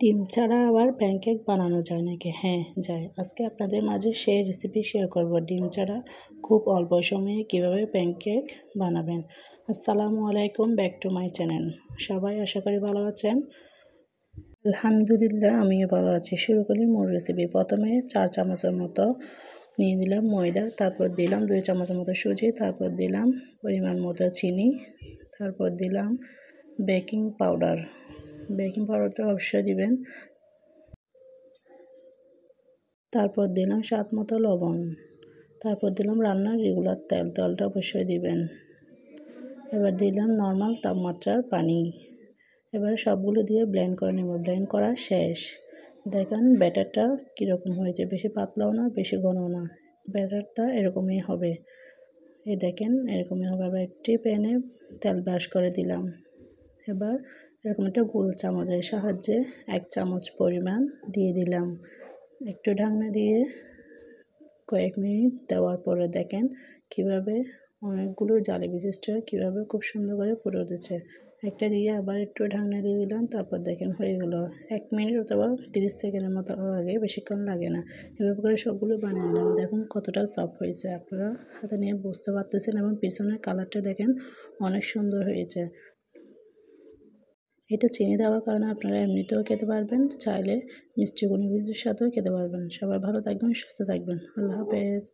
ডিম ছাড়া আবার প্যানকেক বানানো যায় নাকি? হ্যাঁ, যায়। আজকে আপনাদের মাঝে সেই রেসিপি শেয়ার করব। ডিম ছাড়া খুব অল্প সময়ে কীভাবে প্যানকেক বানাবেন। আসসালামু আলাইকুম, ব্যাক টু মাই চ্যানেল। সবাই আশা করি ভালো আছেন। আলহামদুলিল্লাহ, আমিও ভালো আছি। শুরু করি মূল রেসিপি। প্রথমে 4 চামচের মতো নিয়ে নিলাম ময়দা, তারপর দিলাম 2 চামচের মতো সুজি, তারপর দিলাম পরিমাণ মতো চিনি, তারপর দিলাম বেকিং পাউডার। বেকিং পাউডারটা অবশ্যই দিবেন। তারপর দিলাম স্বাদ মতো লবণ, তারপর দিলাম রান্নার রেগুলার তেল, তেলটা অবশ্যই দিবেন। এবার দিলাম নর্মাল তাপমাত্রার পানি। এবার সবগুলো দিয়ে ব্লেন্ড করে নেব। ব্লেন্ড করা শেষ। দেখেন ব্যাটারটা কীরকম হয়েছে, বেশি পাতলাও না বেশি ঘনও না, ব্যাটারটা এরকমই হবে। এই দেখেন এরকমই হবে। এবার একটি প্যানে তেল ব্রাশ করে দিলাম। এবার এরকম একটা গোল চামচের সাহায্যে 1 চামচ পরিমাণ দিয়ে দিলাম। একটু ঢাকনা দিয়ে কয়েক মিনিট দেওয়ার পরে দেখেন কিভাবে অনেকগুলো জালি বিশিষ্ট কীভাবে খুব সুন্দর করে ফুটে উঠেছে। একটা দিয়ে আবার একটু ঢাকনা দিয়ে দিলাম। তারপর দেখেন হয়ে গেল। 1 মিনিট অথবা 30 সেকেন্ডের মতো লাগে, বেশিক্ষণ লাগে না। এভাবে করে সবগুলো বানিয়ে নিলাম। দেখুন কতটা সফট হয়েছে, আপনারা হাতে নিয়ে বুঝতে পারতেছেন। এবং পিছনের কালারটা দেখেন অনেক সুন্দর হয়েছে। এটা চিনি দেওয়ার কারণে আপনারা এমনিতেও খেতে পারবেন, চাইলে মিষ্টি কুমড়োর সাথেও খেতে পারবেন। সবাই ভালো থাকবেন, সুস্থ থাকবেন। আল্লাহ হাফেজ।